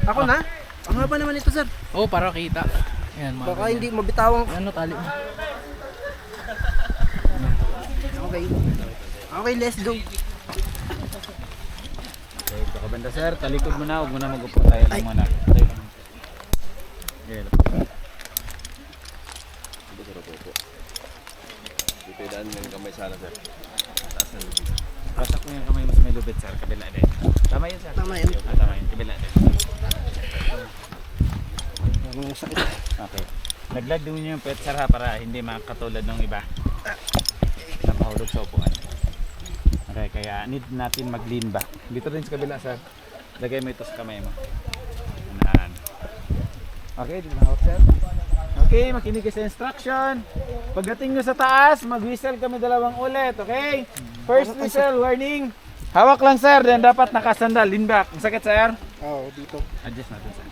Ako na? Ang haba naman ito, sir. Oo, para kita. Ayan, mga Baka ganyan. hindi mabitawang. Ano, tali mo? Okay. Okay, let's go. Okay, ito ka banda sir, talikod mo na, huwag mo na mag-upo tayo lang muna. Okay. Dito daan yung kamay sana sir. Taas ng lubid. Pasak mo yung kamay mo sa may lubid sir, kabila din. Tama yun sir? Tama yun. Tama yun, kabila din. Ang sakit. Okay. Laglag din niyo yung pet sir ha, para hindi makatulad ng iba na mahulog sa upuan. Okay, kaya need natin mag-lean back. Dito rin sa kabila sir. Lagay mo ito sa kamay mo. Anan. Okay, dito na sir. Okay, makinig kayo sa instruction. Pagdating nyo sa taas, mag-whistle kami 2 ulit, okay? First whistle, warning. Hawak lang sir, then dapat nakasandal, lean back. Ang sakit sir? Oo, dito. Adjust natin sir.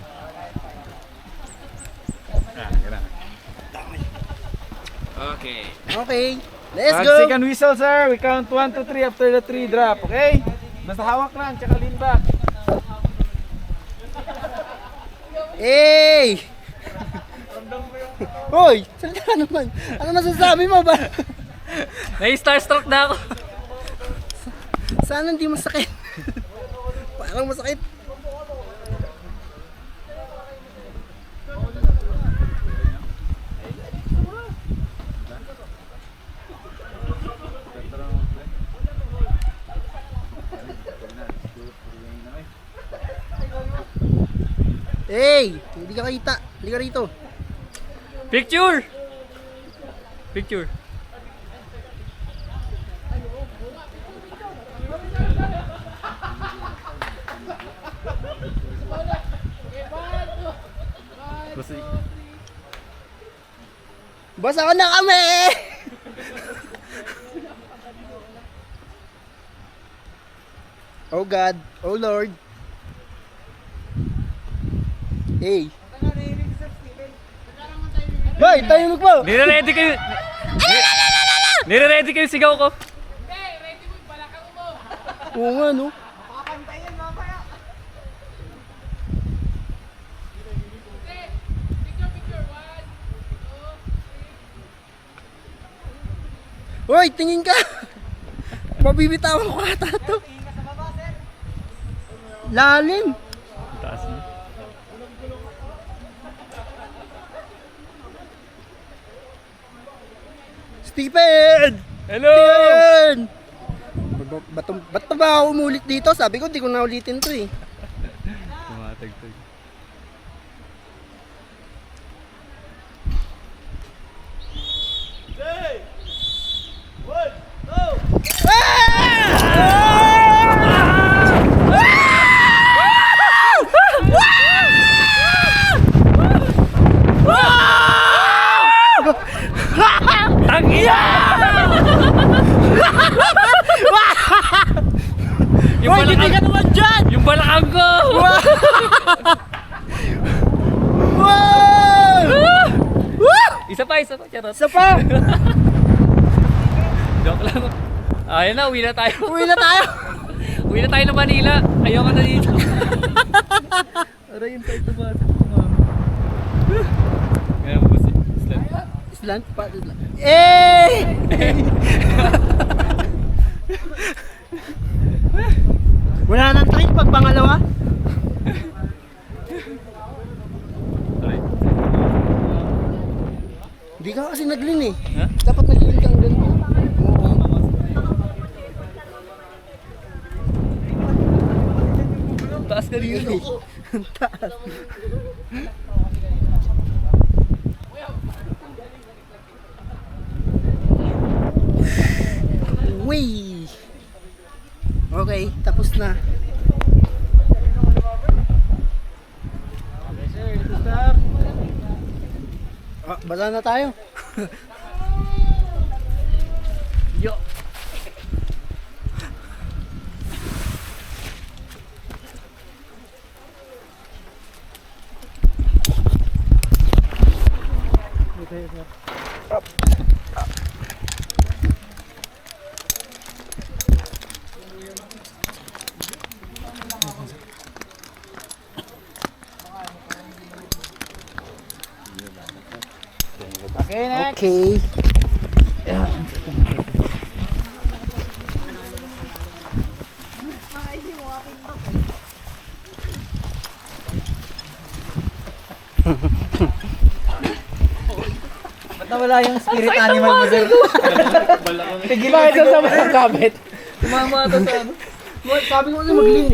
Ganun. Okay. Okay. Let's Pag go. second whistle sir, we count 1 to 3 after the 3 drop, okay? Basta hawak lang, tsaka lean back. Hey! Hoy, salita ka naman. Ano masasabi mo ba? Nai-starstruck na ako. Sana hindi masakit. Parang masakit. Hey! Hindi ka kita. Hindi ka rito. Picture! Picture. Basa ko na kami! Oh God, oh Lord. Hey. Hoy, tayo mo. Nire-ready kayo. Nire-ready kayo sigaw ko. Oo nga, no? Hoy, tingin ka! Mabibitawan ko ata to. Lalim. Taas niya. Stephen! Hello! Stephen! Ba't ba ako umulit dito? Sabi ko, di ko na ulitin to eh. Tumatagtag. Yung balakang, naman dyan! yung balakang ko! Wow! Isa pa, charot. Isa pa! Joke lang. Ayun na, uwi na tayo. Uwi na tayo! Uwi na tayo ng Manila. Ayoko na dito. Aray, yung tayo tumatak ko nga. Ngayon po si Islam. Slant pa. Eh! Wala nang train pag pangalawa? Hindi ka kasi nag-lean eh. Ha? Dapat nag-lean kang ganito. Oo. Taas ka dito. Ang taas. Uy! Okay, tapos na. Okay sir, ito stop. Ah, bala na tayo. Yo. Okay, next. Okay. Ba't nawala yung spirit animal mo sir? Tigilan ka sa mga gamit. Tumama ito sa ano. Sabi ko kasi mag-lean